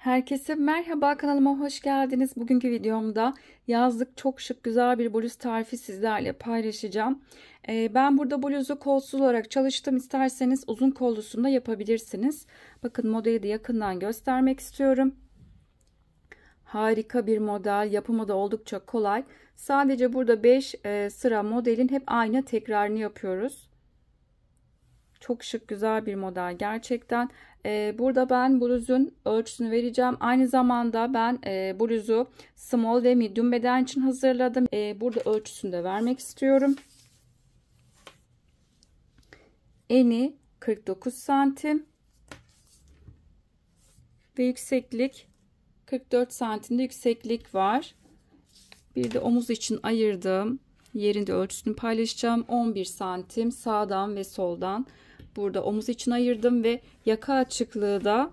Herkese merhaba, kanalıma hoş geldiniz. Bugünkü videomda yazlık çok şık güzel bir bluz tarifi sizlerle paylaşacağım. Ben burada bluzu kolsuz olarak çalıştım. İsterseniz uzun kollusunu da yapabilirsiniz. Bakın modeli de yakından göstermek istiyorum. Harika bir model, yapımı da oldukça kolay. Sadece burada 5 sıra modelin hep aynı tekrarını yapıyoruz. Çok şık güzel bir model gerçekten. Burada ben bluzun ölçüsünü vereceğim. Aynı zamanda ben bluzu small ve medium beden için hazırladım. Burada ölçüsünü de vermek istiyorum. Eni 49 santim ve yükseklik 44 santimde yükseklik var. Bir de omuz için ayırdığım yerinde ölçüsünü paylaşacağım. 11 santim sağdan ve soldan. Burada omuz için ayırdım ve yaka açıklığı da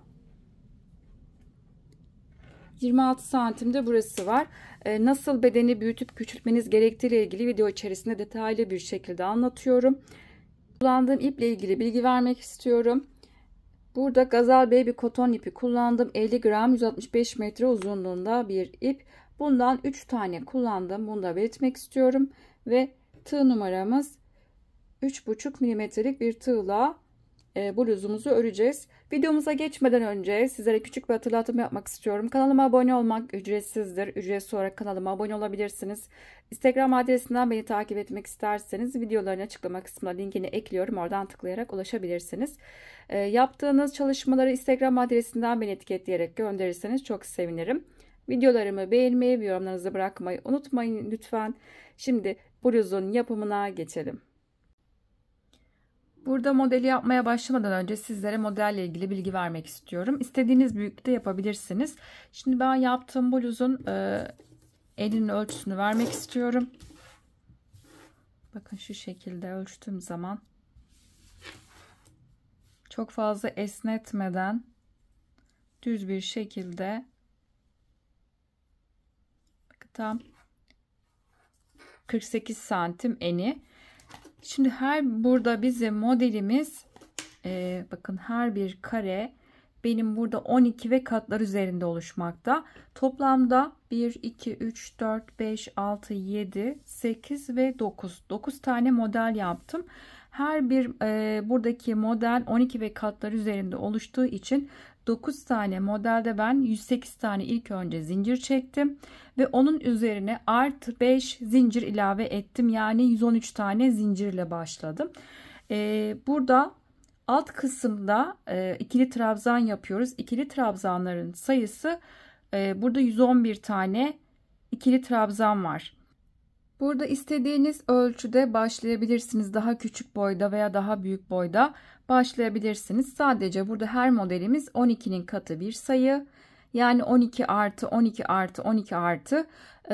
26 santimde burası var. Nasıl bedeni büyütüp küçültmeniz gerektiği ile ilgili video içerisinde detaylı bir şekilde anlatıyorum. Kullandığım iple ilgili bilgi vermek istiyorum. Burada Gazal Baby Koton ipi kullandım. 50 gram 165 metre uzunluğunda bir ip. Bundan 3 tane kullandım. Bunu da belirtmek istiyorum. Ve tığ numaramız 3,5 milimetrelik bir tığla bluzumuzu öreceğiz. Videomuza geçmeden önce sizlere küçük bir hatırlatma yapmak istiyorum. Kanalıma abone olmak ücretsizdir. Ücretsiz olarak kanalıma abone olabilirsiniz. Instagram adresinden beni takip etmek isterseniz videoların açıklama kısmına linkini ekliyorum. Oradan tıklayarak ulaşabilirsiniz. Yaptığınız çalışmaları Instagram adresinden beni etiketleyerek gönderirseniz çok sevinirim. Videolarımı beğenmeyi ve yorumlarınızı bırakmayı unutmayın lütfen. Şimdi bluzun yapımına geçelim. Burada modeli yapmaya başlamadan önce sizlere modelle ilgili bilgi vermek istiyorum. İstediğiniz büyüklükte yapabilirsiniz. Şimdi ben yaptığım bluzun elinin ölçüsünü vermek istiyorum. Bakın şu şekilde ölçtüğüm zaman çok fazla esnetmeden düz bir şekilde tam 48 santim eni. Şimdi burada bizim modelimiz bakın her bir kare benim burada 12 ve katlar üzerinde oluşmakta. Toplamda 1, 2, 3, 4, 5, 6, 7, 8 ve 9 tane model yaptım. Her bir buradaki model 12 ve katlar üzerinde oluştuğu için 9 tane modelde ben 108 tane ilk önce zincir çektim ve onun üzerine artı 5 zincir ilave ettim. Yani 113 tane zincirle başladım. Burada alt kısımda ikili trabzan yapıyoruz. İkili trabzanların sayısı burada 111 tane ikili trabzan var. Burada istediğiniz ölçüde başlayabilirsiniz. Daha küçük boyda veya daha büyük boyda başlayabilirsiniz. Sadece burada her modelimiz 12'nin katı bir sayı. Yani 12 artı 12 artı 12 artı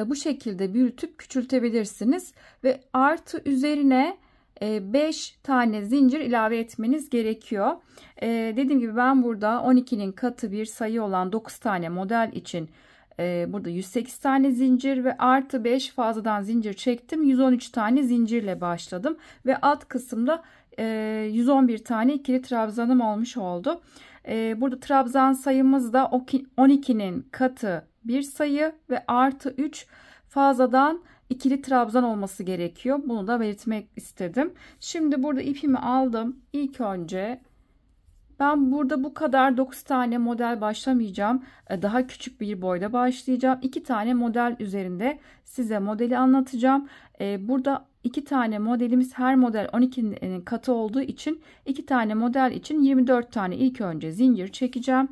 bu şekilde büyütüp küçültebilirsiniz. Ve artı üzerine 5 tane zincir ilave etmeniz gerekiyor. Dediğim gibi ben burada 12'nin katı bir sayı olan 9 tane model için burada 108 tane zincir ve artı 5 fazladan zincir çektim. 113 tane zincirle başladım ve alt kısımda 111 tane ikili trabzanım olmuş oldu. Burada trabzan sayımız da 12'nin katı bir sayı ve artı 3 fazladan ikili trabzan olması gerekiyor. Bunu da belirtmek istedim. Şimdi burada ipimi aldım. İlk önce ben burada bu kadar 9 tane model başlamayacağım. Daha küçük bir boyda başlayacağım. 2 tane model üzerinde size modeli anlatacağım. Burada 2 tane modelimiz, her model 12'nin katı olduğu için 2 tane model için 24 tane ilk önce zincir çekeceğim.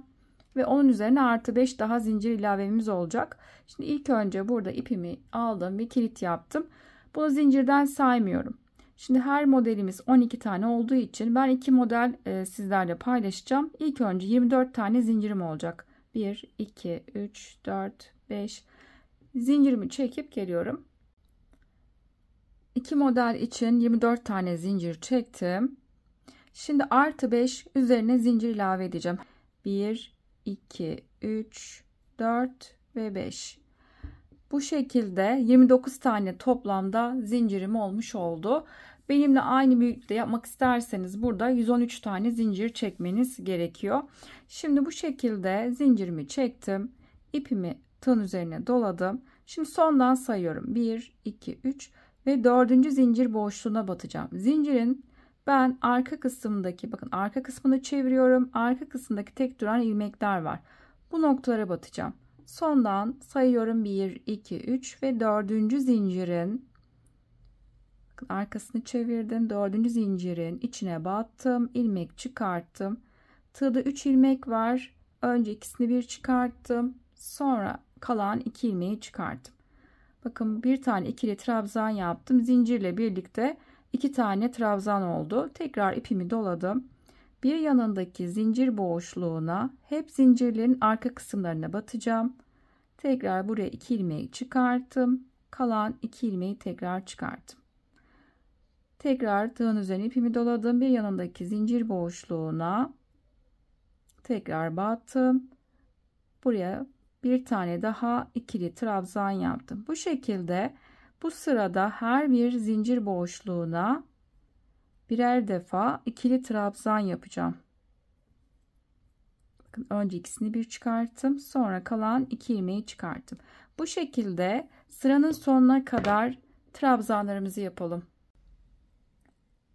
Ve onun üzerine artı 5 daha zincir ilavemiz olacak. Şimdi ilk önce burada ipimi aldım ve kilit yaptım. Bunu zincirden saymıyorum. Şimdi her modelimiz 12 tane olduğu için ben 2 model sizlerle paylaşacağım. İlk önce 24 tane zincirim olacak. 1, 2, 3, 4, 5 zincirimi çekip geliyorum. 2 model için 24 tane zincir çektim. Şimdi artı 5 üzerine zincir ilave edeceğim. 1, 2, 3, 4 ve 5. Bu şekilde 29 tane toplamda zincirim olmuş oldu. Benimle aynı büyüklükte yapmak isterseniz burada 113 tane zincir çekmeniz gerekiyor. Şimdi bu şekilde zincirimi çektim. İpimi tığın üzerine doladım. Şimdi sondan sayıyorum. 1, 2, 3 ve 4. zincir boşluğuna batacağım. Zincirin ben arka kısmındaki, bakın arka kısmını çeviriyorum. Arka kısmındaki tek duran ilmekler var. Bu noktalara batacağım. Sondan sayıyorum. 1, 2, 3 ve 4. zincirin, bakın arkasını çevirdim. 4. zincirin içine battım. İlmek çıkarttım. Tığda 3 ilmek var. Önce ikisini bir çıkarttım. Sonra kalan 2 ilmeği çıkarttım. Bakın bir tane ikili trabzan yaptım. Zincirle birlikte 2 tane trabzan oldu. Tekrar ipimi doladım. Bir yanındaki zincir boşluğuna hep zincirlerin arka kısımlarına batacağım. Tekrar buraya 2 ilmeği çıkarttım. Kalan 2 ilmeği tekrar çıkarttım. Tekrar tığın üzerine ipimi doladım. Bir yanındaki zincir boşluğuna tekrar battım. Buraya bir tane daha ikili trabzan yaptım. Bu şekilde bu sırada her bir zincir boşluğuna birer defa ikili trabzan yapacağım. Bakın önce ikisini bir çıkarttım. Sonra kalan 2 ilmeği çıkarttım. Bu şekilde sıranın sonuna kadar trabzanlarımızı yapalım.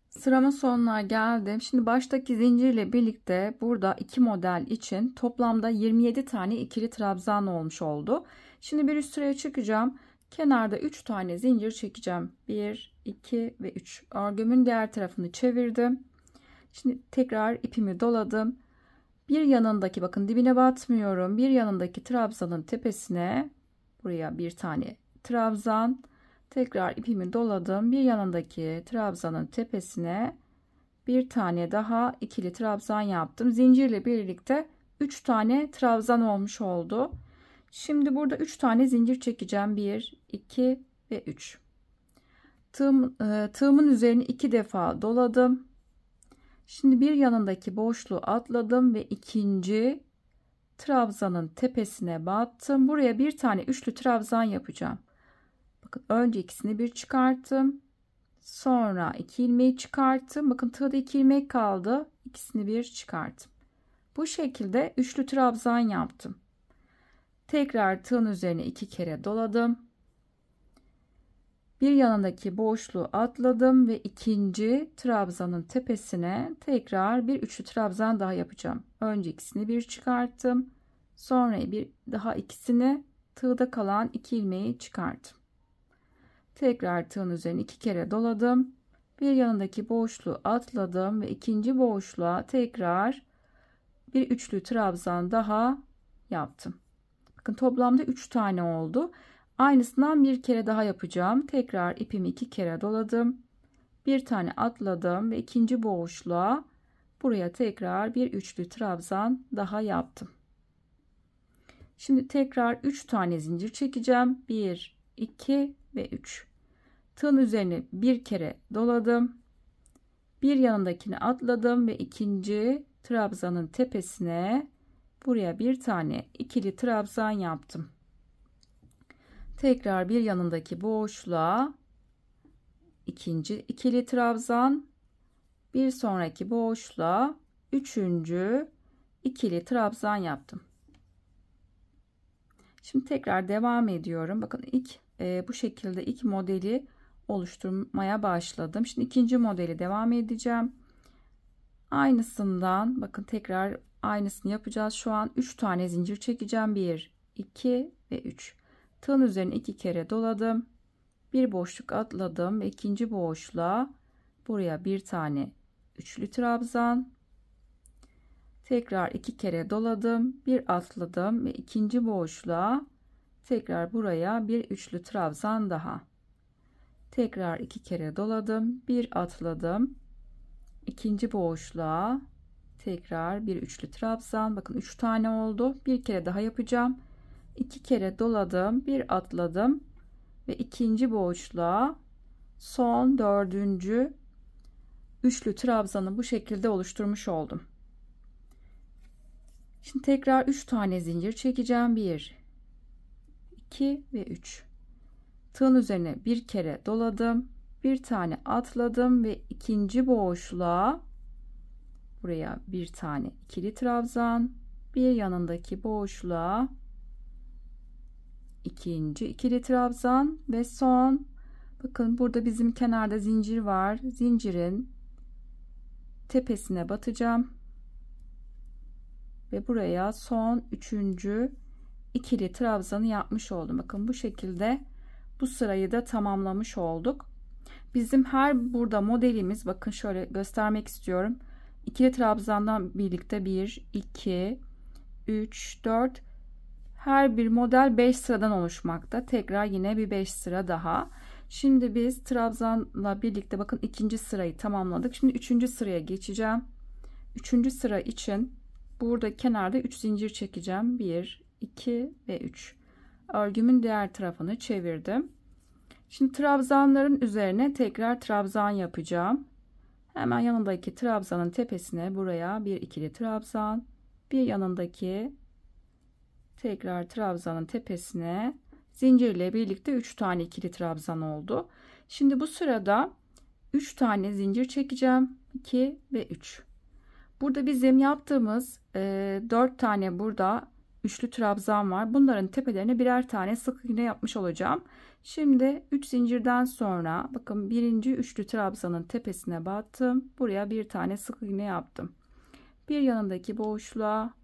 Sıramın sonuna geldim. Şimdi baştaki zincirle birlikte burada iki model için toplamda 27 tane ikili trabzan olmuş oldu. Şimdi bir üst sıraya çıkacağım. Kenarda 3 tane zincir çekeceğim. 1, 2 ve 3. Örgümün diğer tarafını çevirdim. Şimdi tekrar ipimi doladım. Bir yanındaki, bakın dibine batmıyorum. Bir yanındaki trabzanın tepesine buraya bir tane trabzan. Tekrar ipimi doladım. Bir yanındaki trabzanın tepesine bir tane daha ikili trabzan yaptım. Zincirle birlikte 3 tane trabzan olmuş oldu. Şimdi burada 3 tane zincir çekeceğim. 1, 2 ve 3. Tığımın üzerine 2 defa doladım. Şimdi bir yanındaki boşluğu atladım ve ikinci trabzanın tepesine battım. Buraya bir tane üçlü trabzan yapacağım. Bakın önce ikisini bir çıkarttım. Sonra 2 ilmeği çıkarttım. Bakın tığda 2 ilmek kaldı. İkisini bir çıkarttım. Bu şekilde üçlü trabzan yaptım. Tekrar tığın üzerine 2 kere doladım. Bir yanındaki boşluğu atladım ve ikinci trabzanın tepesine tekrar bir üçlü trabzan daha yapacağım. Önce ikisini bir çıkarttım. Sonra bir daha ikisini, tığda kalan 2 ilmeği çıkarttım. Tekrar tığın üzerine 2 kere doladım. Bir yanındaki boşluğu atladım ve ikinci boşluğa tekrar bir üçlü trabzan daha yaptım. Bakın toplamda 3 tane oldu. Aynısından bir kere daha yapacağım. Tekrar ipimi 2 kere doladım. Bir tane atladım ve ikinci boşluğa buraya tekrar bir üçlü trabzan daha yaptım. Şimdi tekrar 3 tane zincir çekeceğim. 1, 2 ve 3. Tığın üzerine bir kere doladım. Bir yanındakini atladım ve ikinci trabzanın tepesine buraya bir tane ikili trabzan yaptım. Tekrar bir yanındaki boşluğa ikinci ikili trabzan, bir sonraki boşluğa üçüncü ikili trabzan yaptım. Şimdi tekrar devam ediyorum. Bakın bu şekilde ilk modeli oluşturmaya başladım. Şimdi ikinci modeli devam edeceğim. Aynısından bakın tekrar aynısını yapacağız. Şu an 3 tane zincir çekeceğim. 1, 2 ve 3. Tığın üzerine 2 kere doladım. Bir boşluk atladım ve ikinci boşluğa buraya bir tane üçlü trabzan. Tekrar 2 kere doladım. Bir atladım ve ikinci boşluğa tekrar buraya bir üçlü trabzan daha. Tekrar 2 kere doladım. Bir atladım. İkinci boşluğa tekrar bir üçlü trabzan. Bakın 3 tane oldu. Bir kere daha yapacağım. 2 kere doladım. Bir atladım ve ikinci boşluğa son dördüncü üçlü trabzanı bu şekilde oluşturmuş oldum. Şimdi tekrar 3 tane zincir çekeceğim. 1, 2 ve 3. Tığın üzerine bir kere doladım. Bir tane atladım ve ikinci boşluğa buraya bir tane ikili trabzan, bir yanındaki boşluğa ikinci ikili trabzan ve son. Bakın burada bizim kenarda zincir var. Zincirin tepesine batacağım ve buraya son üçüncü ikili trabzanı yapmış oldum. Bakın bu şekilde bu sırayı da tamamlamış olduk. Bizim her burada modelimiz, bakın şöyle göstermek istiyorum. İkili trabzandan birlikte 1, 2, 3, 4, her bir model 5 sıradan oluşmakta. Tekrar yine bir 5 sıra daha. Şimdi biz trabzanla birlikte bakın ikinci sırayı tamamladık. Şimdi üçüncü sıraya geçeceğim. Üçüncü sıra için burada kenarda 3 zincir çekeceğim. 1, 2 ve 3. Örgümün diğer tarafını çevirdim. Şimdi trabzanların üzerine tekrar trabzan yapacağım. Hemen yanındaki trabzanın tepesine buraya bir ikili trabzan, bir yanındaki tekrar trabzanın tepesine zincir ile birlikte 3 tane ikili trabzan oldu. Şimdi bu sırada 3 tane zincir çekeceğim. 2 ve 3. Burada bizim yaptığımız 4 tane burada üçlü trabzan var. Bunların tepelerine birer tane sık iğne yapmış olacağım. Şimdi 3 zincirden sonra bakın birinci üçlü trabzanın tepesine battım. Buraya bir tane sık iğne yaptım. Bir yanındaki boşluğa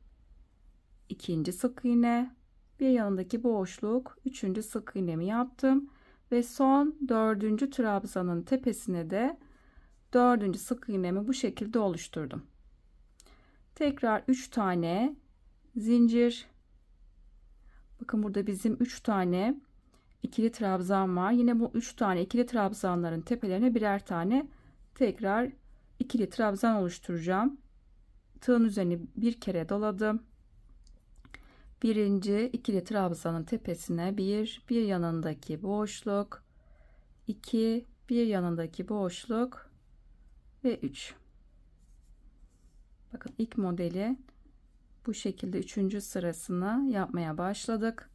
ikinci sık iğne, bir yanındaki boşluk üçüncü sık iğnemi yaptım ve son dördüncü trabzanın tepesine de dördüncü sık iğnemi bu şekilde oluşturdum. Tekrar 3 tane zincir. Bakın burada bizim 3 tane ikili trabzan var. Yine bu 3 tane ikili trabzanların tepelerine birer tane tekrar ikili trabzan oluşturacağım. Tığın üzerine bir kere doladım. Birinci ikili trabzanın tepesine bir yanındaki boşluk, 2, bir yanındaki boşluk ve 3. Bakın ilk modeli bu şekilde 3. sırasını yapmaya başladık.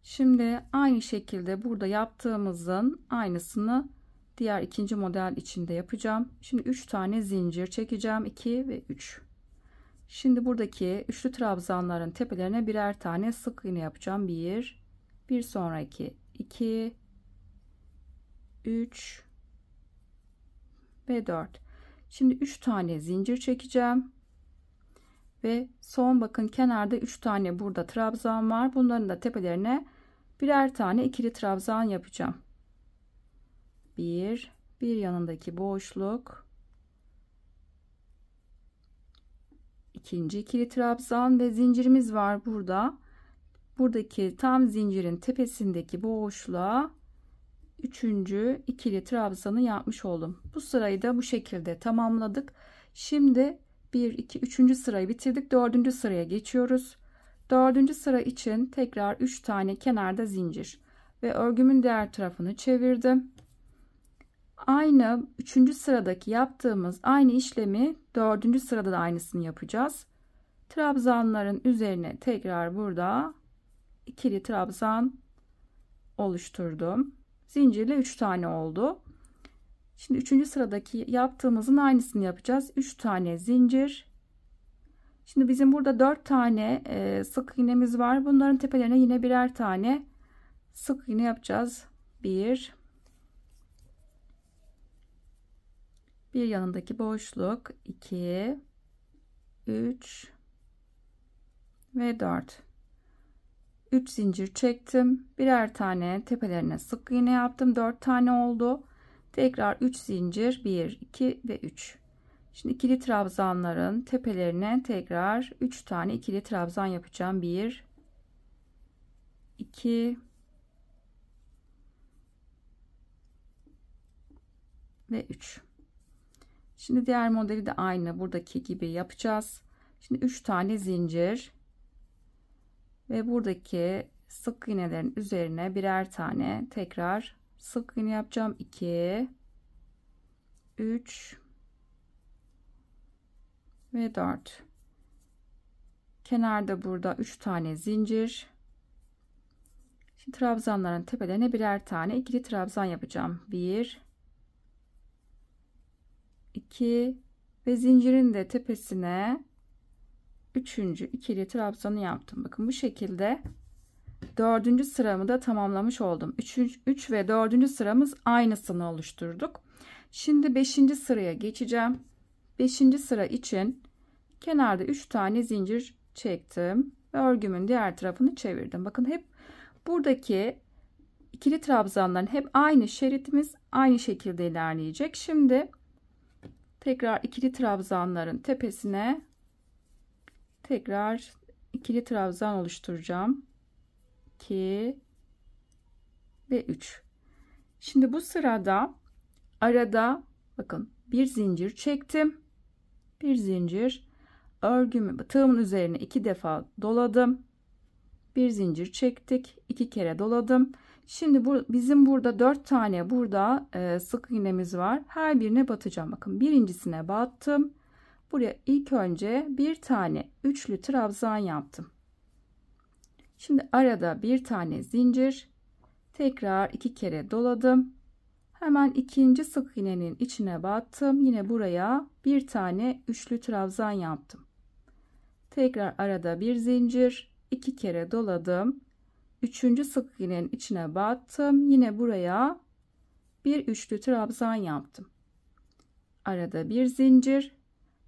Şimdi aynı şekilde burada yaptığımızın aynısını diğer ikinci model içinde yapacağım. Şimdi 3 tane zincir çekeceğim. 2 ve 3. Şimdi buradaki üçlü trabzanların tepelerine birer tane sık iğne yapacağım. 1, bir sonraki 2, 3 ve 4. Şimdi 3 tane zincir çekeceğim. Ve son bakın kenarda 3 tane burada trabzan var. Bunların da tepelerine birer tane ikili trabzan yapacağım. Bir yanındaki boşluk, ikinci ikili trabzan ve zincirimiz var burada. Buradaki tam zincirin tepesindeki boşluğa üçüncü ikili trabzanı yapmış oldum. Bu sırayı da bu şekilde tamamladık. Şimdi 1, 2, 3. sırayı bitirdik. 4. sıraya geçiyoruz. 4. sıra için tekrar 3 tane kenarda zincir ve örgümün diğer tarafını çevirdim. Aynı 3. sıradaki yaptığımız aynı işlemi 4. sırada da aynısını yapacağız. Trabzanların üzerine tekrar burada ikili trabzan oluşturdum. Zincirle 3 tane oldu. Şimdi 3. sıradaki yaptığımızın aynısını yapacağız. 3 tane zincir. Şimdi bizim burada 4 tane sık iğnemiz var. Bunların tepelerine yine birer tane sık iğne yapacağız. Bir yanındaki boşluk, 2, 3 ve 4. 3 zincir çektim. Birer tane tepelerine sık iğne yaptım. 4 tane oldu. Tekrar 3 zincir, 1, 2 ve 3. Şimdi ikili trabzanların tepelerine tekrar 3 tane ikili trabzan yapacağım. 1, 2 ve 3. Şimdi diğer modeli de aynı buradaki gibi yapacağız. Şimdi 3 tane zincir ve buradaki sık iğnelerin üzerine birer tane tekrar sık iğne yapacağım. 2, 3 ve 4. Kenarda burada 3 tane zincir. Şimdi trabzanların tepelerine birer tane ikili trabzan yapacağım. 1 2 ve zincirin de tepesine 3. ikili trabzanı yaptım. Bakın bu şekilde 4. sıramı da tamamlamış oldum. 3 ve 4. sıramız aynısını oluşturduk. Şimdi 5. sıraya geçeceğim. 5. sıra için kenarda 3 tane zincir çektim ve örgümün diğer tarafını çevirdim. Bakın hep buradaki ikili trabzanların hep aynı şeritimiz aynı şekilde ilerleyecek. Şimdi tekrar ikili trabzanların tepesine tekrar ikili trabzan oluşturacağım. 2 ve 3. Şimdi bu sırada arada bakın bir zincir çektim. Bir zincir, örgümü tığımın üzerine 2 defa doladım. Bir zincir çektik, 2 kere doladım. Şimdi bizim burada 4 tane burada sık iğnemiz var. Her birine batacağım. Bakın birincisine battım. Buraya ilk önce bir tane üçlü trabzan yaptım. Şimdi arada bir tane zincir, tekrar 2 kere doladım. Hemen ikinci sık iğnenin içine battım. Yine buraya bir tane üçlü trabzan yaptım. Tekrar arada bir zincir, 2 kere doladım. Üçüncü sık iğnenin içine battım. Yine buraya bir üçlü trabzan yaptım. Arada bir zincir,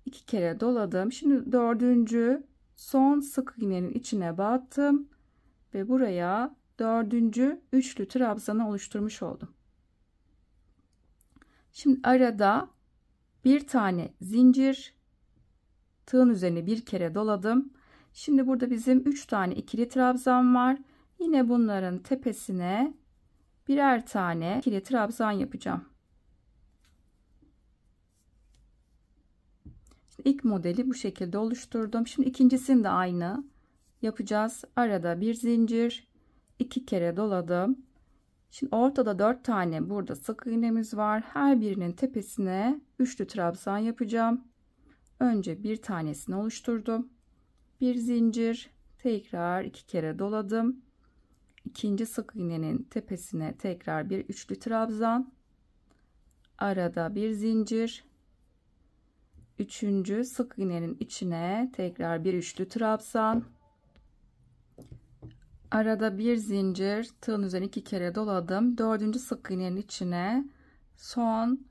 2 kere doladım. Şimdi dördüncü son sık iğnenin içine battım ve buraya dördüncü üçlü trabzanı oluşturmuş oldum. Şimdi arada bir tane zincir, tığın üzerine bir kere doladım. Şimdi burada bizim 3 tane ikili trabzan var. Yine bunların tepesine birer tane ikili trabzan yapacağım. Şimdi ilk modeli bu şekilde oluşturdum. Şimdi ikincisini de aynı yapacağız. Arada bir zincir, 2 kere doladım. Şimdi ortada 4 tane burada sık iğnemiz var. Her birinin tepesine üçlü trabzan yapacağım. Önce bir tanesini oluşturdum. Bir zincir, tekrar 2 kere doladım. İkinci sık iğnenin tepesine tekrar bir üçlü trabzan. Arada bir zincir. Üçüncü sık iğnenin içine tekrar bir üçlü trabzan. Arada bir zincir, tığın üzerine 2 kere doladım. Dördüncü sık iğnenin içine son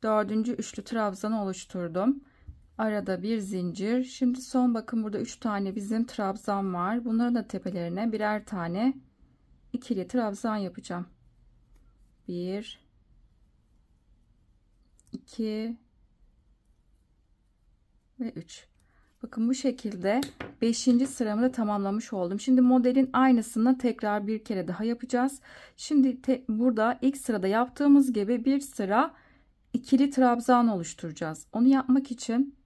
dördüncü üçlü trabzanı oluşturdum. Arada bir zincir. Şimdi son bakın burada 3 tane bizim trabzan var. Bunların da tepelerine birer tane ikili trabzan yapacağım. 1 2 ve 3. Bakın bu şekilde 5. sıramı da tamamlamış oldum. Şimdi modelin aynısını tekrar bir kere daha yapacağız. Şimdi burada ilk sırada yaptığımız gibi bir sıra ikili trabzan oluşturacağız. Onu yapmak için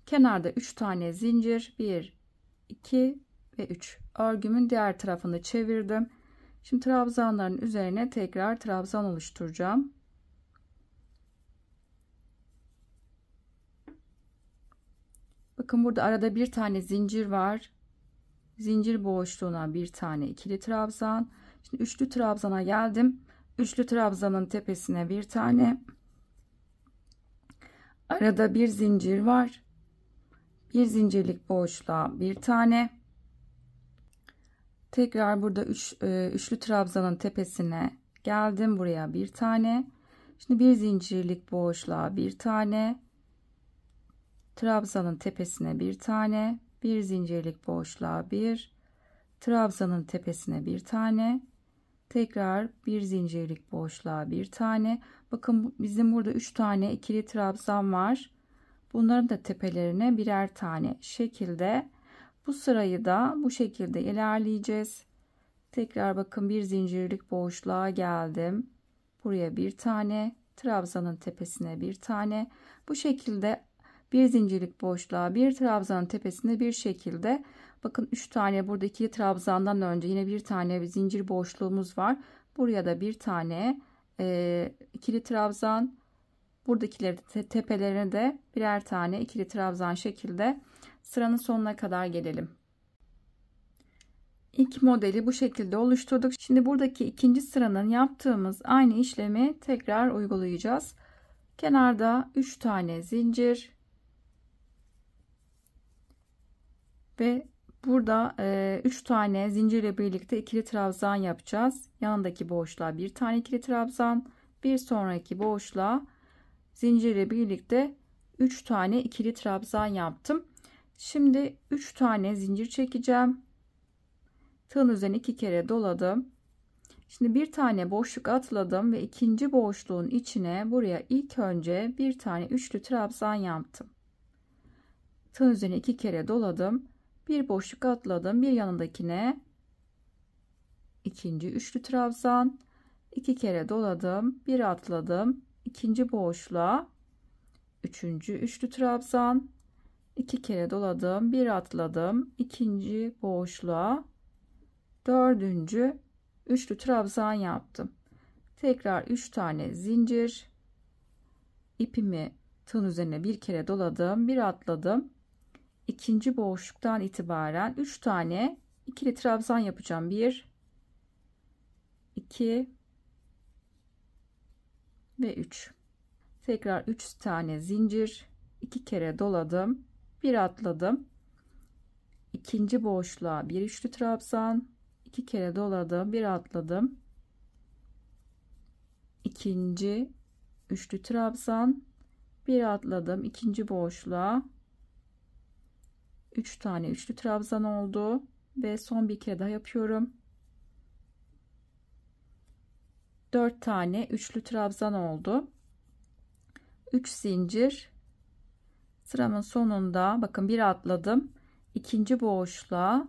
kenarda 3 tane zincir, 1 2 ve 3. Örgümün diğer tarafını çevirdim. Şimdi trabzanların üzerine tekrar trabzan oluşturacağım. Bakın burada arada bir tane zincir var. Zincir boşluğuna bir tane ikili trabzan. Şimdi üçlü trabzana geldim. Üçlü trabzanın tepesine bir tane. Arada bir zincir var. Bir zincirlik boşluğa bir tane. Tekrar burada üçlü trabzanın tepesine geldim. Buraya bir tane. Şimdi bir zincirlik boşluğa bir tane. Trabzanın tepesine bir tane. Bir zincirlik boşluğa bir. Trabzanın tepesine bir tane. Tekrar bir zincirlik boşluğa bir tane. Bakın bizim burada 3 tane ikili trabzan var. Bunların da tepelerine birer tane şekilde. Bu sırayı da bu şekilde ilerleyeceğiz. Tekrar bakın bir zincirlik boşluğa geldim. Buraya bir tane. Trabzanın tepesine bir tane. Bu şekilde bir zincirlik boşluğa bir trabzanın tepesinde bir şekilde. Bakın 3 tane burada ikili trabzandan önce yine bir tane bir zincir boşluğumuz var. Buraya da bir tane ikili trabzan. Buradakileri tepelerine de birer tane ikili trabzan şekilde sıranın sonuna kadar gelelim. İlk modeli bu şekilde oluşturduk. Şimdi buradaki ikinci sıranın yaptığımız aynı işlemi tekrar uygulayacağız. Kenarda 3 tane zincir ve burada 3 tane zincirle birlikte ikili trabzan yapacağız. Yanındaki boşluğa bir tane ikili trabzan, bir sonraki boşluğa zincirle birlikte 3 tane ikili trabzan yaptım. Şimdi 3 tane zincir çekeceğim. Tığın üzerine 2 kere doladım. Şimdi bir tane boşluk atladım ve ikinci boşluğun içine buraya ilk önce bir tane üçlü trabzan yaptım. Tığın üzerine 2 kere doladım. Bir boşluk atladım. Bir yanındakine ikinci üçlü trabzan, 2 kere doladım. Bir atladım. İkinci boşluğa üçüncü üçlü trabzan, 2 kere doladım. Bir atladım. İkinci boşluğa dördüncü üçlü trabzan yaptım. Tekrar 3 tane zincir, ipimi tığın üzerine bir kere doladım, bir atladım. İkinci boşluktan itibaren 3 tane ikili trabzan yapacağım. 1 2 ve 3. Tekrar 3 tane zincir, 2 kere doladım, bir atladım. İkinci boşluğa bir üçlü trabzan, 2 kere doladım, bir atladım. İkinci üçlü trabzan, bir atladım. İkinci boşluğa 3 tane üçlü trabzan oldu ve son bir kere daha yapıyorum. 4 tane üçlü trabzan oldu. 3 zincir, sıramın sonunda bakın bir atladım. İkinci boşluğa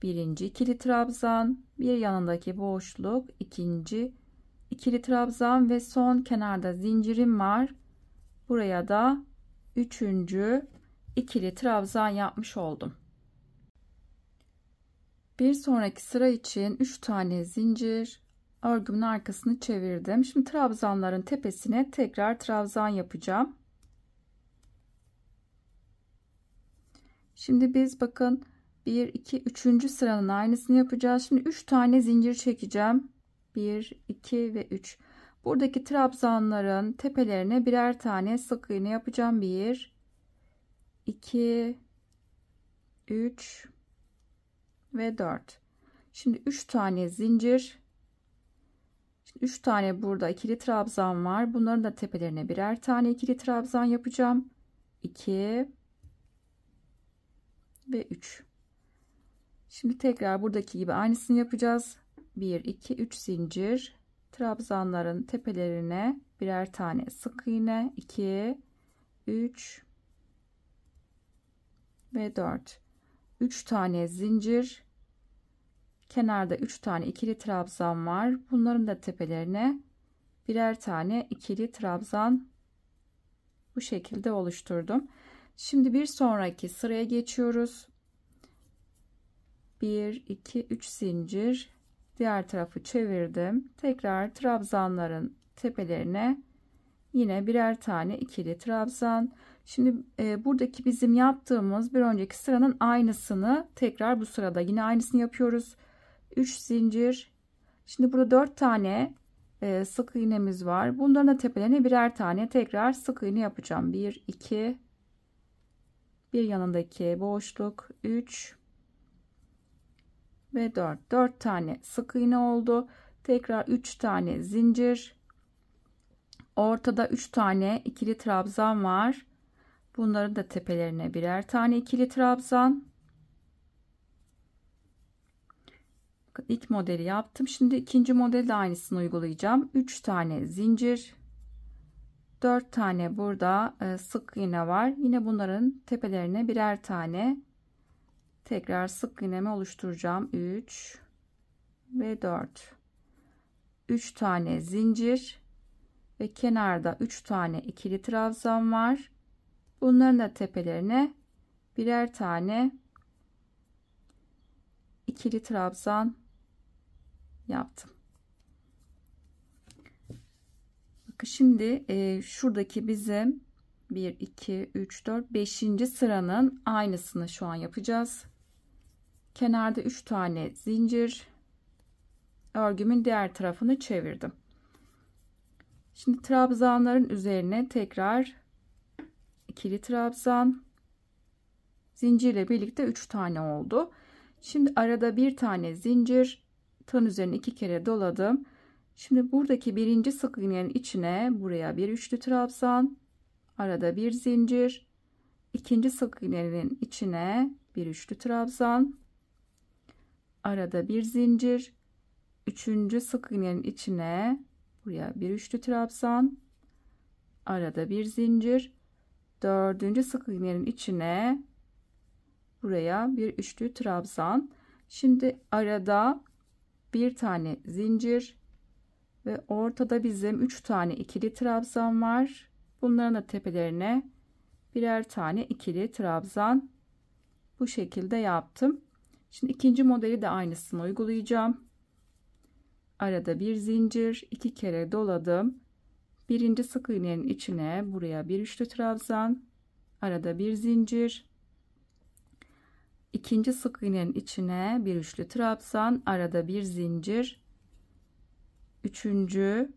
birinci ikili trabzan, bir yanındaki boşluk ikinci ikili trabzan ve son kenarda zincirim var. Buraya da üçüncü ikili trabzan yapmış oldum. Bir sonraki sıra için 3 tane zincir, örgümün arkasını çevirdim. Şimdi trabzanların tepesine tekrar trabzan yapacağım. Şimdi biz bakın 1 2 3. sıranın aynısını yapacağız. Şimdi 3 tane zincir çekeceğim. 1 2 ve 3. Buradaki trabzanların tepelerine birer tane sık iğne yapacağım. 1 2 3 ve 4. Şimdi 3 tane zincir. Şimdi 3 tane burada ikili trabzan var. Bunların da tepelerine birer tane ikili trabzan yapacağım. 2 ve 3. Şimdi tekrar buradaki gibi aynısını yapacağız. 1 2 3 zincir, trabzanların tepelerine birer tane sık iğne, 2 3 ve 4. 3 tane zincir, kenarda 3 tane ikili trabzan var. Bunların da tepelerine birer tane ikili trabzan bu şekilde oluşturdum. Şimdi bir sonraki sıraya geçiyoruz. 1 2 3 zincir, diğer tarafı çevirdim. Tekrar trabzanların tepelerine yine birer tane ikili trabzan. Şimdi buradaki bizim yaptığımız bir önceki sıranın aynısını tekrar bu sırada yine aynısını yapıyoruz. 3 zincir. Şimdi burada 4 tane sık iğnemiz var. Bunların da tepelerine birer tane tekrar sık iğne yapacağım. 1 2, bir yanındaki boşluk 3 ve 4. 4 tane sık iğne oldu. Tekrar 3 tane zincir. Ortada 3 tane ikili trabzan var. Bunların da tepelerine birer tane ikili trabzan. İlk modeli yaptım. Şimdi ikinci modelde aynısını uygulayacağım. 3 tane zincir. 4 tane burada sık iğne var. Yine bunların tepelerine birer tane tekrar sık iğnemi oluşturacağım. 3 ve 4. 3 tane zincir ve kenarda 3 tane ikili trabzan var. Bunların da tepelerine birer tane ikili trabzan yaptım. Bakın şimdi şuradaki bizim 1 2 3 4 5. sıranın aynısını şu an yapacağız. kenarda 3 tane zincir, örgümün diğer tarafını çevirdim. Şimdi trabzanların üzerine tekrar ikili trabzan, zincirle birlikte 3 tane oldu. Şimdi arada bir tane zincir, tığın üzerine 2 kere doladım. Şimdi buradaki birinci sık iğnenin içine buraya bir üçlü trabzan, arada bir zincir, ikinci sık iğnenin içine bir üçlü trabzan, arada bir zincir, üçüncü sık iğnenin içine buraya bir üçlü trabzan, arada bir zincir, dördüncü sık iğnenin içine buraya bir üçlü trabzan. Şimdi arada bir tane zincir ve ortada bizim 3 tane ikili trabzan var. Bunların da tepelerine birer tane ikili trabzan bu şekilde yaptım. Şimdi ikinci modeli de aynısını uygulayacağım. Arada bir zincir, 2 kere doladım. Birinci sık iğnenin içine buraya bir üçlü trabzan, arada bir zincir, ikinci sık iğnenin içine bir üçlü trabzan, arada bir zincir, üçüncü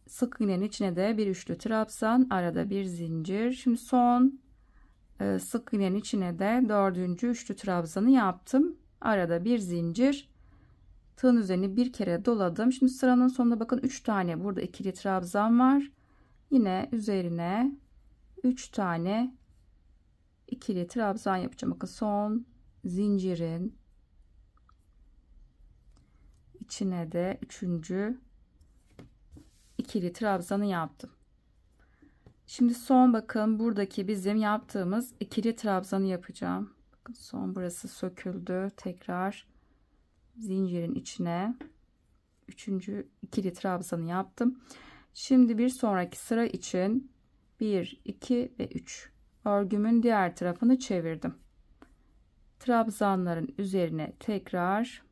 sık iğnenin içine de bir üçlü trabzan, arada bir zincir. Şimdi son sık iğnenin içine de dördüncü üçlü trabzanı yaptım, arada bir zincir, tığın üzerine bir kere doladım. Şimdi sıranın sonunda bakın 3 tane burada ikili trabzan var, yine üzerine 3 tane ikili trabzan yapacağım. Bakın son zincirin içine de üçüncü ikili trabzanı yaptım. Şimdi son bakın buradaki bizim yaptığımız ikili trabzanı yapacağım. Bakın son burası söküldü. Tekrar zincirin içine üçüncü ikili trabzanı yaptım. Şimdi bir sonraki sıra için 1, 2 ve 3 örgümün diğer tarafını çevirdim. Trabzanların üzerine tekrar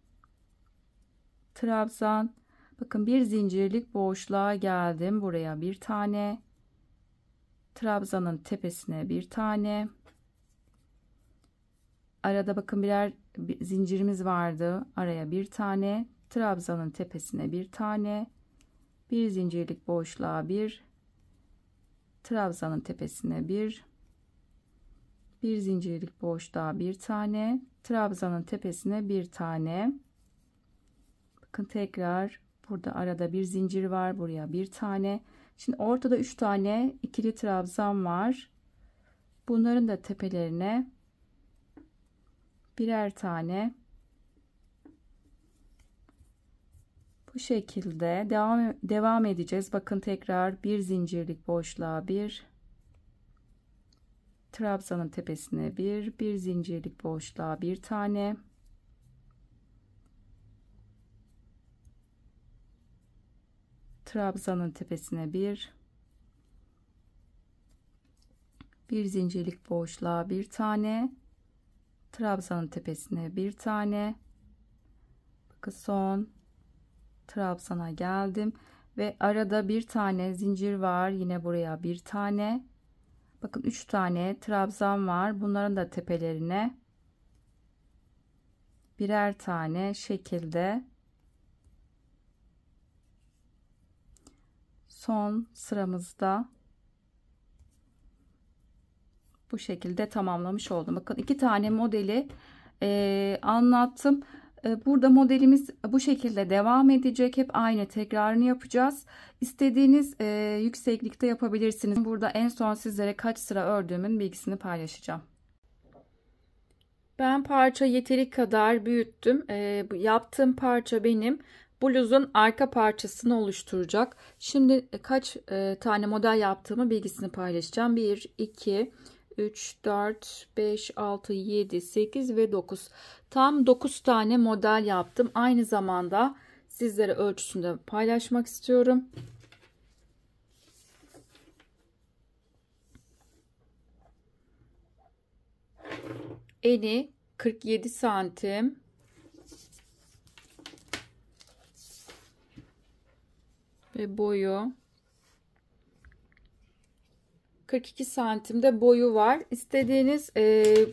trabzan, bakın bir zincirlik boşluğa geldim, buraya bir tane trabzanın tepesine bir tane, arada bakın birer zincirimiz vardı, araya bir tane, trabzanın tepesine bir tane, bir zincirlik boşluğa bir, trabzanın tepesine bir zincirlik boşluğa bir tane, trabzanın tepesine bir tane. Bakın tekrar burada arada bir zincir var, buraya bir tane. Şimdi ortada 3 tane ikili trabzan var. Bunların da tepelerine birer tane bu şekilde devam edeceğiz. Bakın tekrar bir zincirlik boşluğa bir, trabzanın tepesine bir zincirlik boşluğa bir tane, trabzanın tepesine bir zincirlik boşluğa bir tane, trabzanın tepesine bir tane. Bakın son trabzana geldim ve arada bir tane zincir var, yine buraya bir tane. Bakın 3 tane trabzan var, bunların da tepelerine birer tane şekilde son sıramızda bu şekilde tamamlamış oldum. Bakın 2 tane modeli anlattım. Burada modelimiz bu şekilde devam edecek. Hep aynı tekrarını yapacağız. İstediğiniz yükseklikte yapabilirsiniz. Burada en son sizlere kaç sıra ördüğümün bilgisini paylaşacağım. Ben parça yeteri kadar büyüttüm. Yaptığım parça benim bluzun arka parçasını oluşturacak. Şimdi kaç tane model yaptığımı bilgisini paylaşacağım. 1, 2, 3, 4, 5, 6, 7, 8 ve 9. Tam 9 tane model yaptım. Aynı zamanda sizlere ölçüsünü de paylaşmak istiyorum. Eni 47 santim. Ve boyu 42 santimde boyu var. İstediğiniz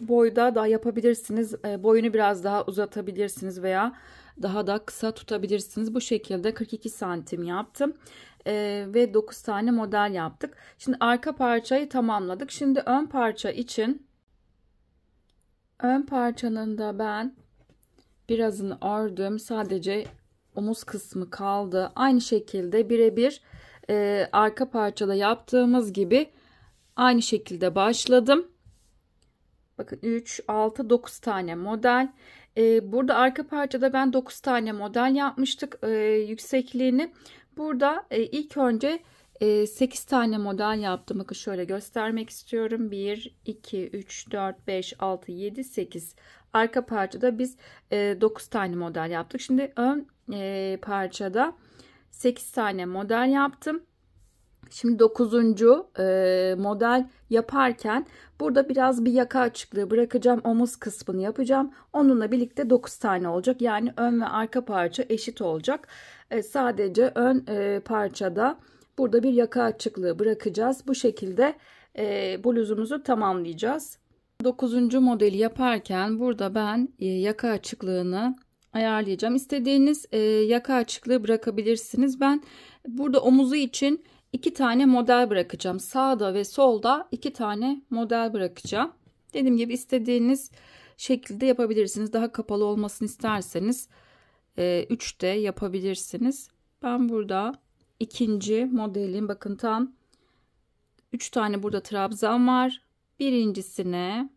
boyda da yapabilirsiniz. Boyunu biraz daha uzatabilirsiniz veya daha da kısa tutabilirsiniz. Bu şekilde 42 santim yaptım. Ve 9 tane model yaptık. Şimdi arka parçayı tamamladık. Şimdi ön parça için ön parçanın da ben birazını ördüm. Sadece omuz kısmı kaldı. Aynı şekilde birebir arka parçada yaptığımız gibi aynı şekilde başladım. Bakın 3, 6, 9 tane model. Burada arka parçada ben 9 tane model yapmıştık yüksekliğini. Burada ilk önce 8 tane model yaptım. Bakın şöyle göstermek istiyorum. 1, 2, 3, 4, 5, 6, 7, 8. Arka parçada biz 9 tane model yaptık. Şimdi ön parçada 8 tane model yaptım. Şimdi 9. model yaparken burada biraz bir yaka açıklığı bırakacağım. Omuz kısmını yapacağım. Onunla birlikte 9 tane olacak. Yani ön ve arka parça eşit olacak. Sadece ön parçada burada bir yaka açıklığı bırakacağız. Bu şekilde bluzumuzu tamamlayacağız. 9. modeli yaparken burada ben yaka açıklığını ayarlayacağım. İstediğiniz yaka açıklığı bırakabilirsiniz. Ben burada omuzu için 2 tane model bırakacağım. Sağda ve solda 2 tane model bırakacağım. Dediğim gibi istediğiniz şekilde yapabilirsiniz. Daha kapalı olmasını isterseniz 3 de yapabilirsiniz. Ben burada ikinci modelin bakın tam 3 tane burada trabzan var. Birincisine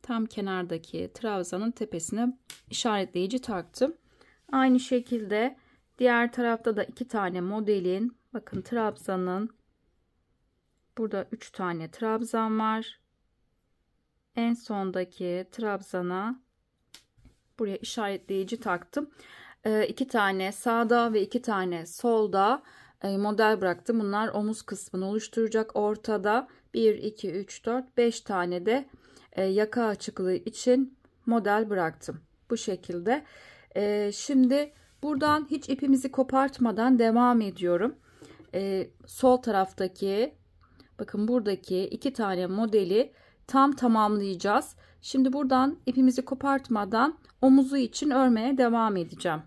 tam kenardaki trabzanın tepesine işaretleyici taktım. Aynı şekilde diğer tarafta da 2 tane modelin bakın trabzanın burada 3 tane trabzan var. En sondaki trabzana buraya işaretleyici taktım. 2 tane sağda ve 2 tane solda model bıraktım. Bunlar omuz kısmını oluşturacak. Ortada 1, 2, 3, 4, 5 tane de yaka açıklığı için model bıraktım. Bu şekilde. Şimdi buradan hiç ipimizi kopartmadan devam ediyorum. Sol taraftaki bakın buradaki 2 tane modeli tam tamamlayacağız. Şimdi buradan ipimizi kopartmadan omuzu için örmeye devam edeceğim.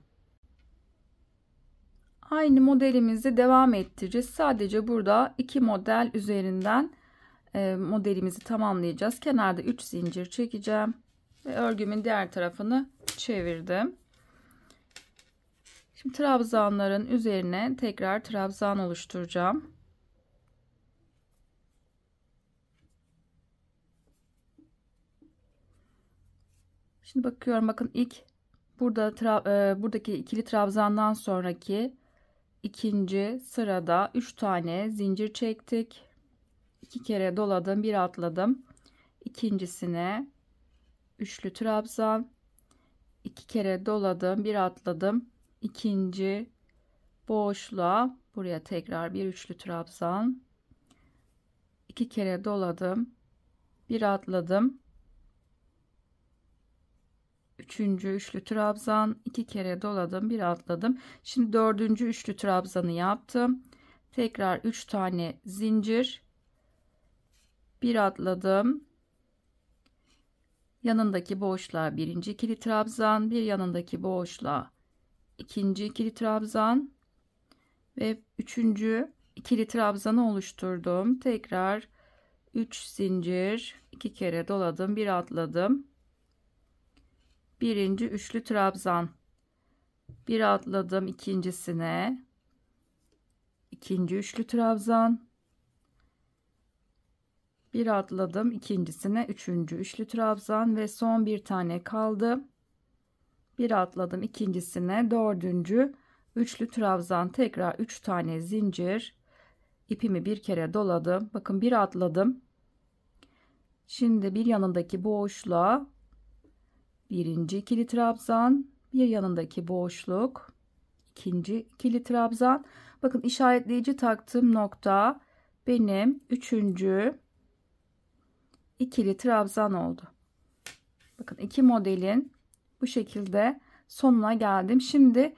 Aynı modelimizi devam ettireceğiz. Sadece burada 2 model üzerinden modelimizi tamamlayacağız. Kenarda 3 zincir çekeceğim ve örgümün diğer tarafını çevirdim. Şimdi trabzanların üzerine tekrar trabzan oluşturacağım. Şimdi bakıyorum, bakın ilk buradaki ikili trabzandan sonraki ikinci sırada 3 tane zincir çektik. 2 kere doladım, bir atladım. İkincisine üçlü trabzan, 2 kere doladım, bir atladım. İkinci boşluğa buraya tekrar bir üçlü trabzan, 2 kere doladım, bir atladım. Üçüncü üçlü trabzan, 2 kere doladım, bir atladım. Şimdi dördüncü üçlü trabzanı yaptım. Tekrar 3 tane zincir, bir atladım. Yanındaki boşluğa birinci ikili trabzan, bir yanındaki boşluğa ikinci ikili trabzan ve üçüncü ikili trabzanı oluşturdum. Tekrar 3 zincir, 2 kere doladım, bir atladım. Birinci üçlü trabzan, bir atladım ikincisine, ikinci üçlü trabzan, bir atladım ikincisine, üçüncü üçlü trabzan ve son bir tane kaldı. Bir atladım ikincisine, dördüncü üçlü trabzan, tekrar 3 tane zincir, ipimi bir kere doladım. Bakın bir atladım. Şimdi bir yanındaki boşluğa birinci ikili trabzan, bir yanındaki boşluk, ikinci ikili trabzan. Bakın işaretleyici taktığım nokta benim üçüncü ikili trabzan oldu. Bakın 2 modelin bu şekilde sonuna geldim. Şimdi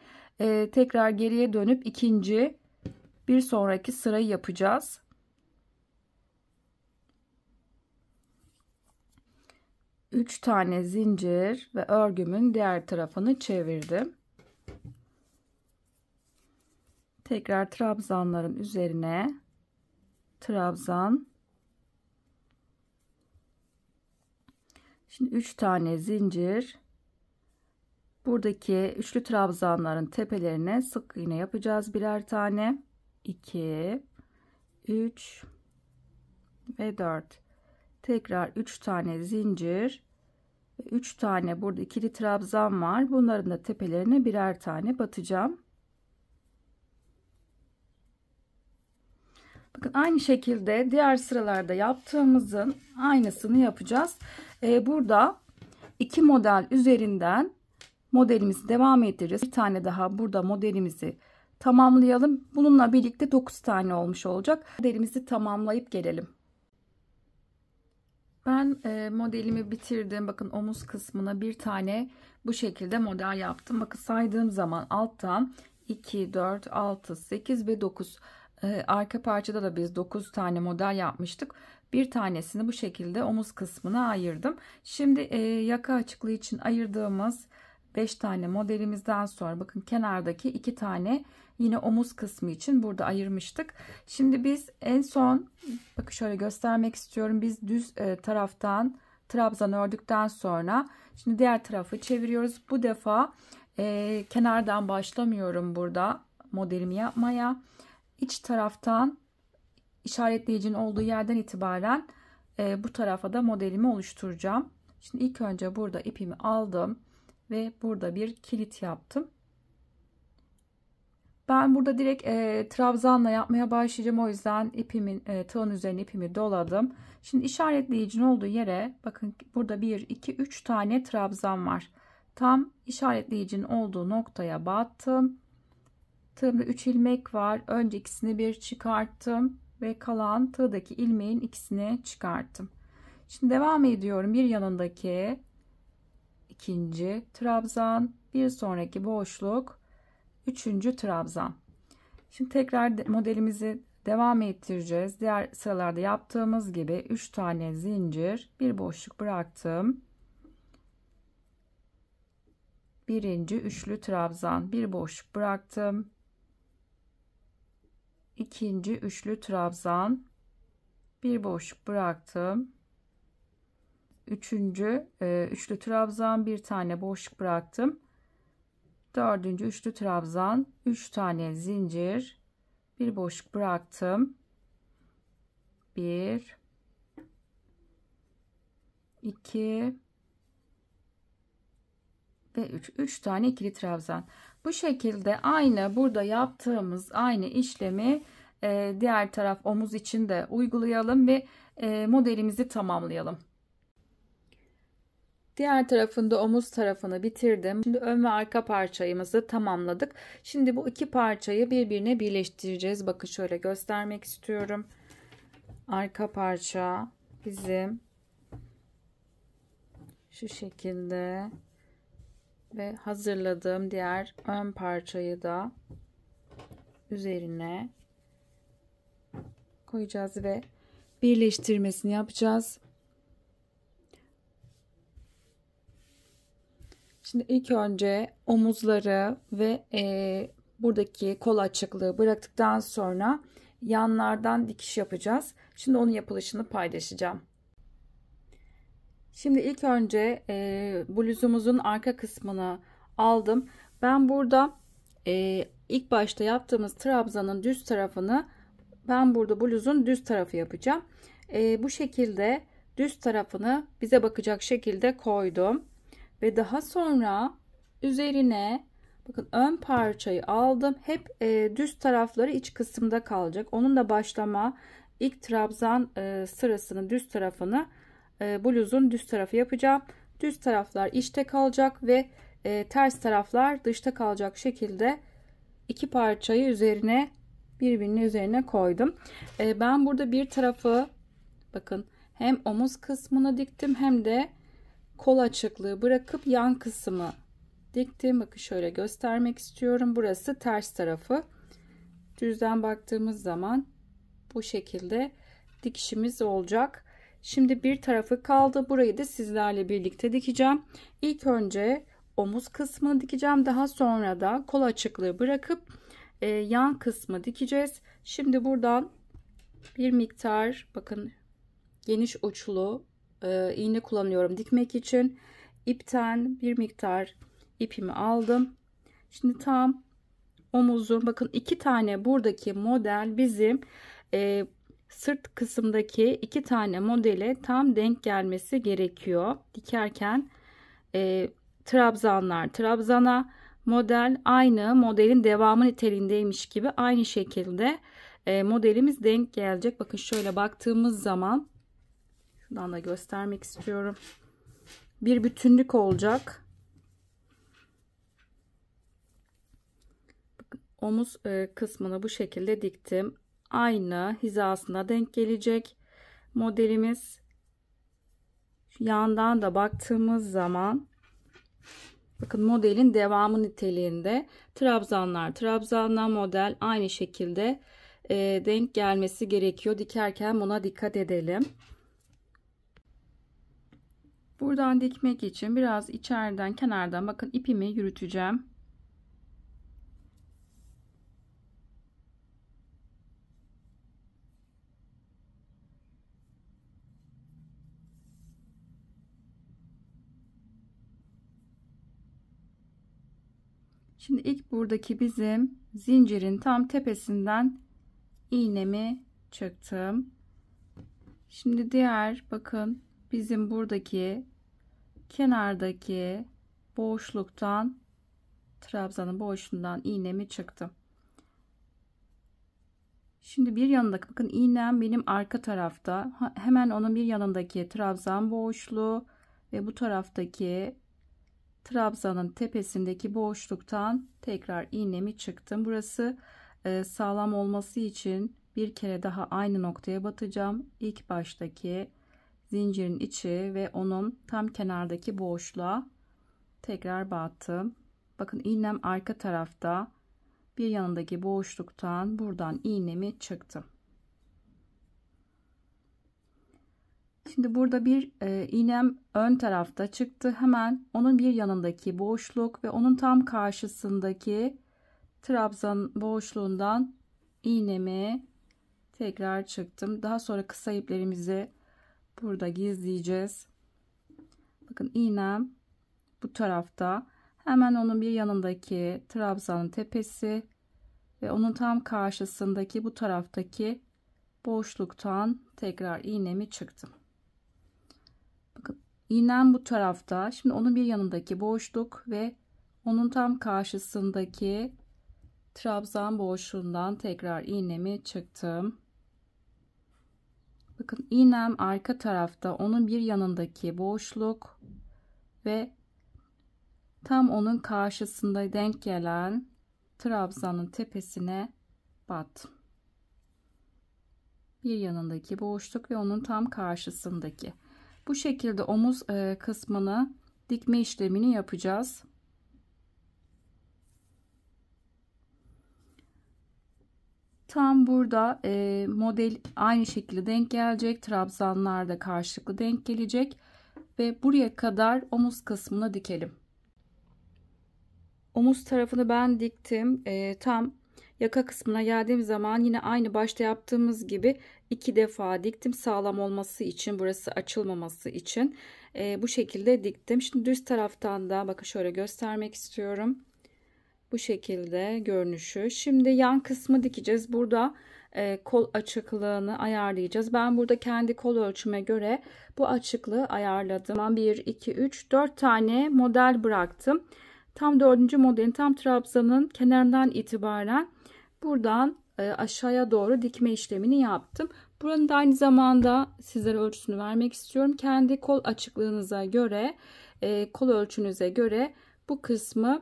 tekrar geriye dönüp bir sonraki sırayı yapacağız. 3 tane zincir ve örgümün diğer tarafını çevirdim. Tekrar trabzanların üzerine trabzan. Şimdi 3 tane zincir. Buradaki üçlü trabzanların tepelerine sık iğne yapacağız birer tane. 2, 3 ve 4. Tekrar 3 tane zincir. 3 tane burada ikili trabzan var. Bunların da tepelerine birer tane batacağım. Bakın aynı şekilde diğer sıralarda yaptığımızın aynısını yapacağız. Burada 2 model üzerinden modelimizi devam ettireceğiz. Bir tane daha burada modelimizi tamamlayalım. Bununla birlikte 9 tane olmuş olacak. Modelimizi tamamlayıp gelelim. Ben modelimi bitirdim. Bakın omuz kısmına bir tane bu şekilde model yaptım. Bakın saydığım zaman alttan 2, 4, 6, 8 ve 9. Arka parçada da biz 9 tane model yapmıştık. Bir tanesini bu şekilde omuz kısmına ayırdım. Şimdi yaka açıklığı için ayırdığımız 5 tane modelimizden sonra bakın kenardaki 2 tane yine omuz kısmı için burada ayırmıştık. Şimdi biz en son bakın şöyle göstermek istiyorum. Biz düz taraftan trabzan ördükten sonra şimdi diğer tarafı çeviriyoruz. Bu defa kenardan başlamıyorum burada modelimi yapmaya. İç taraftan işaretleyicinin olduğu yerden itibaren bu tarafa da modelimi oluşturacağım. Şimdi ilk önce burada ipimi aldım ve burada bir kilit yaptım. Ben burada direkt trabzanla yapmaya başlayacağım. O yüzden ipimin tığın üzerine ipimi doladım. Şimdi işaretleyicinin olduğu yere bakın burada 1, 2, 3 tane trabzan var. Tam işaretleyicinin olduğu noktaya battım. Tığımda 3 ilmek var. Önce ikisini bir çıkarttım ve kalan tığdaki ilmeğin ikisini çıkarttım. Şimdi devam ediyorum. Bir yanındaki ikinci trabzan, bir sonraki boşluk, üçüncü trabzan. Şimdi tekrar modelimizi devam ettireceğiz. Diğer sıralarda yaptığımız gibi 3 tane zincir, bir boşluk bıraktım. Birinci üçlü trabzan, bir boşluk bıraktım. İkinci üçlü trabzan, bir boşluk bıraktım. Üçüncü üçlü trabzan, bir tane boşluk bıraktım. Dördüncü üçlü trabzan, 3 tane zincir, bir boşluk bıraktım. 1, 2 ve 3 tane ikili trabzan. Bu şekilde aynı burada yaptığımız aynı işlemi diğer taraf omuz için de uygulayalım ve modelimizi tamamlayalım. Diğer tarafında omuz tarafını bitirdim. Şimdi ön ve arka parçamızı tamamladık. Şimdi bu iki parçayı birbirine birleştireceğiz. Bakın şöyle göstermek istiyorum. Arka parça bizim şu şekilde ve hazırladığım diğer ön parçayı da üzerine koyacağız ve birleştirmesini yapacağız. Şimdi ilk önce omuzları ve buradaki kol açıklığı bıraktıktan sonra yanlardan dikiş yapacağız. Şimdi onun yapılışını paylaşacağım. Şimdi ilk önce bluzumuzun arka kısmını aldım. Ben burada ilk başta yaptığımız trabzanın düz tarafını ben burada bluzun düz tarafı yapacağım. Bu şekilde düz tarafını bize bakacak şekilde koydum. Ve daha sonra üzerine bakın ön parçayı aldım. Hep düz tarafları iç kısımda kalacak. Onun da başlama ilk trabzan sırasının düz tarafını bluzun düz tarafı yapacağım. Düz taraflar içte kalacak ve ters taraflar dışta kalacak şekilde iki parçayı birbirinin üzerine koydum. Ben burada bir tarafı bakın hem omuz kısmını diktim hem de kol açıklığı bırakıp yan kısmı diktim. Bakın şöyle göstermek istiyorum. Burası ters tarafı. Düzden baktığımız zaman bu şekilde dikişimiz olacak. Şimdi bir tarafı kaldı. Burayı da sizlerle birlikte dikeceğim. İlk önce omuz kısmını dikeceğim. Daha sonra da kol açıklığı bırakıp yan kısmı dikeceğiz. Şimdi buradan bir miktar bakın geniş uçlu iğne kullanıyorum dikmek için. İpten bir miktar ipimi aldım. Şimdi tam omuzun bakın 2 tane buradaki model bizim sırt kısımdaki 2 tane modele tam denk gelmesi gerekiyor. Dikerken trabzana model aynı modelin devamı niteliğindeymiş gibi aynı şekilde modelimiz denk gelecek. Bakın şöyle baktığımız zaman şuradan da göstermek istiyorum. Bir bütünlük olacak. Bakın, omuz kısmını bu şekilde diktim. Aynı hizasına denk gelecek modelimiz. Yandan da baktığımız zaman bakın modelin devamı niteliğinde trabzanlar model aynı şekilde denk gelmesi gerekiyor. Dikerken buna dikkat edelim. Buradan dikmek için biraz içeriden kenardan bakın ipimi yürüteceğim. Şimdi ilk buradaki bizim zincirin tam tepesinden iğnemi çektim. Şimdi diğer bakın bizim buradaki kenardaki boşluktan trabzanın boşluğundan iğnemi çıktım. Şimdi bir yanındaki bakın iğnem benim arka tarafta, hemen onun bir yanındaki trabzan boşluğu ve bu taraftaki trabzanın tepesindeki boşluktan tekrar iğnemi çıktım. Burası sağlam olması için bir kere daha aynı noktaya batacağım. İlk baştaki zincirin içi ve onun tam kenardaki boşluğa tekrar battım. Bakın iğnem arka tarafta, bir yanındaki boşluktan buradan iğnemi çıktım. Şimdi burada bir iğnem ön tarafta çıktı. Hemen onun bir yanındaki boşluk ve onun tam karşısındaki trabzan boşluğundan iğnemi tekrar çıktım. Daha sonra kısa iplerimizi burada gizleyeceğiz. Bakın iğnem bu tarafta. Hemen onun bir yanındaki trabzanın tepesi ve onun tam karşısındaki bu taraftaki boşluktan tekrar iğnemi çıktım. Bakın iğnem bu tarafta. Şimdi onun bir yanındaki boşluk ve onun tam karşısındaki trabzan boşluğundan tekrar iğnemi çıktım. Bakın iğnem arka tarafta, onun bir yanındaki boşluk ve tam onun karşısında denk gelen trabzanın tepesine battım. Bir yanındaki boşluk ve onun tam karşısındaki. Bu şekilde omuz kısmını dikme işlemini yapacağız. Tam burada model aynı şekilde denk gelecek. Trabzanlar da karşılıklı denk gelecek. Ve buraya kadar omuz kısmını dikelim. Omuz tarafını ben diktim. Tam yaka kısmına geldiğim zaman yine aynı başta yaptığımız gibi 2 defa diktim. Sağlam olması için, burası açılmaması için bu şekilde diktim. Şimdi düz taraftan da bakın şöyle göstermek istiyorum. Bu şekilde görünüşü. Şimdi yan kısmı dikeceğiz. Burada kol açıklığını ayarlayacağız. Ben burada kendi kol ölçüme göre bu açıklığı ayarladım. 1, 2, 3, 4 tane model bıraktım. Tam 4. modelin tam trabzanın kenarından itibaren buradan aşağıya doğru dikme işlemini yaptım. Buranın da aynı zamanda sizlere ölçüsünü vermek istiyorum. Kendi kol açıklığınıza göre, kol ölçünüze göre bu kısmı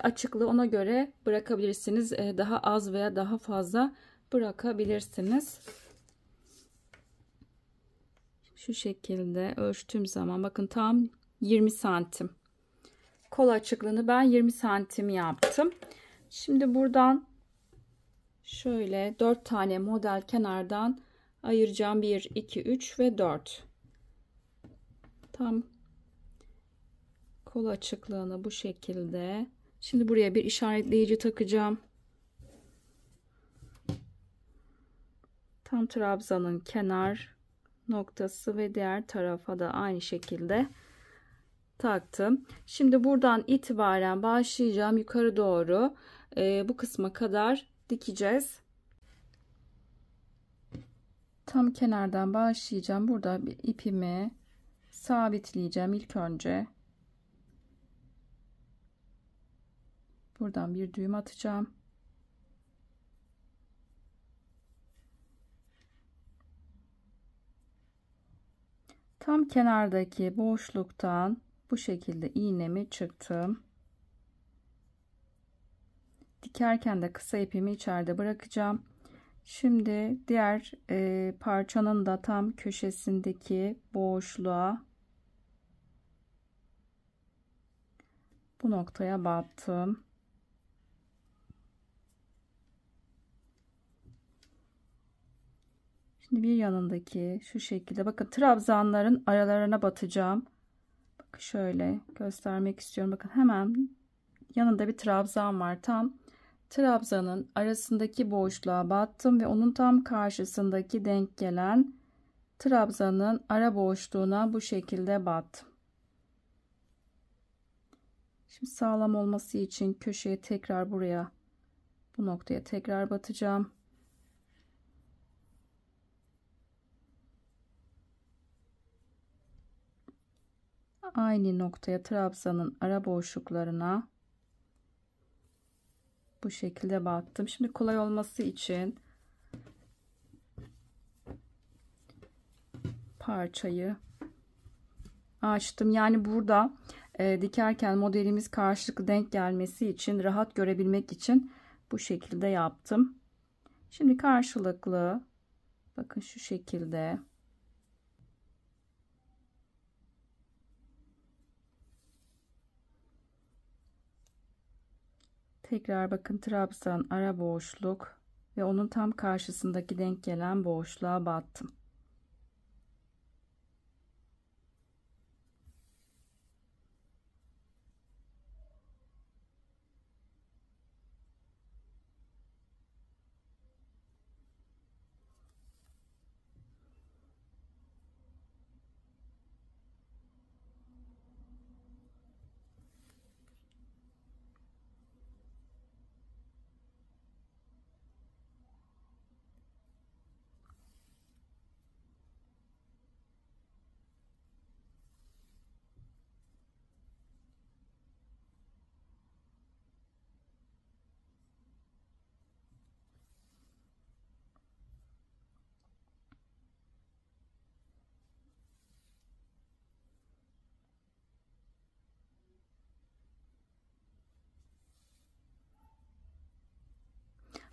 açıklığı ona göre bırakabilirsiniz. Daha az veya daha fazla bırakabilirsiniz. Şu şekilde ölçtüğüm zaman bakın tam 20 santim. Kol açıklığını ben 20 santim yaptım. Şimdi buradan şöyle 4 tane model kenardan ayıracağım. 1, 2, 3 ve 4. Tam kol açıklığını bu şekilde. Şimdi buraya bir işaretleyici takacağım. Tam trabzanın kenar noktası ve diğer tarafa da aynı şekilde taktım. Şimdi buradan itibaren başlayacağım yukarı doğru bu kısma kadar dikeceğiz. Tam kenardan başlayacağım. Burada bir ipimi sabitleyeceğim ilk önce. Buradan bir düğüm atacağım. Tam kenardaki boşluktan bu şekilde iğnemi çıktım. Dikerken de kısa ipimi içeride bırakacağım. Şimdi diğer parçanın da tam köşesindeki boşluğa bu noktaya battım. Şimdi bir yanındaki şu şekilde bakın trabzanların aralarına batacağım. Bakın şöyle göstermek istiyorum. Bakın hemen yanında bir trabzan var. Tam trabzanın arasındaki boşluğa battım ve onun tam karşısındaki denk gelen trabzanın ara boşluğuna bu şekilde battım. Şimdi sağlam olması için köşeye tekrar buraya bu noktaya tekrar batacağım. Aynı noktaya trabzanın ara boşluklarına bu şekilde battım. Şimdi kolay olması için parçayı açtım. Yani burada dikerken modelimiz karşılıklı denk gelmesi için, rahat görebilmek için bu şekilde yaptım. Şimdi karşılıklı bakın şu şekilde tekrar bakın trabzan ara boşluk ve onun tam karşısındaki denk gelen boşluğa battım.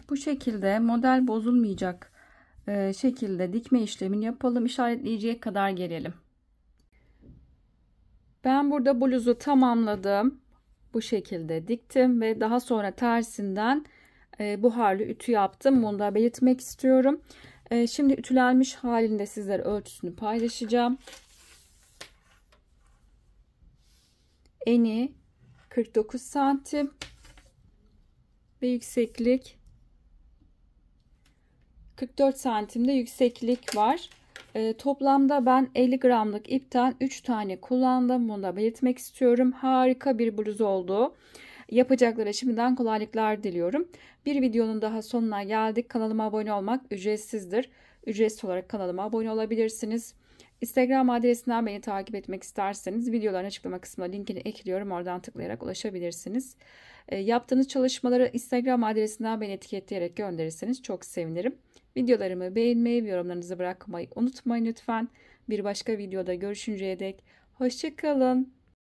Bu şekilde model bozulmayacak şekilde dikme işlemini yapalım. İşaretleyiciye kadar gelelim. Ben burada bluzu tamamladım. Bu şekilde diktim ve daha sonra tersinden buharlı ütü yaptım. Bunu da belirtmek istiyorum. Şimdi ütülenmiş halinde sizlere ölçüsünü paylaşacağım. Eni 49 santim ve yükseklik 44 santimde yükseklik var. Toplamda ben 50 gramlık ipten 3 tane kullandım. Bunu da belirtmek istiyorum. Harika bir bluz oldu. Yapacaklara şimdiden kolaylıklar diliyorum. Bir videonun daha sonuna geldik. Kanalıma abone olmak ücretsizdir. Ücretsiz olarak kanalıma abone olabilirsiniz. Instagram adresinden beni takip etmek isterseniz videoların açıklama kısmına linkini ekliyorum. Oradan tıklayarak ulaşabilirsiniz. Yaptığınız çalışmaları Instagram adresinden beni etiketleyerek gönderirseniz çok sevinirim. Videolarımı beğenmeyi ve yorumlarınızı bırakmayı unutmayın lütfen. Bir başka videoda görüşünceye dek hoşça kalın.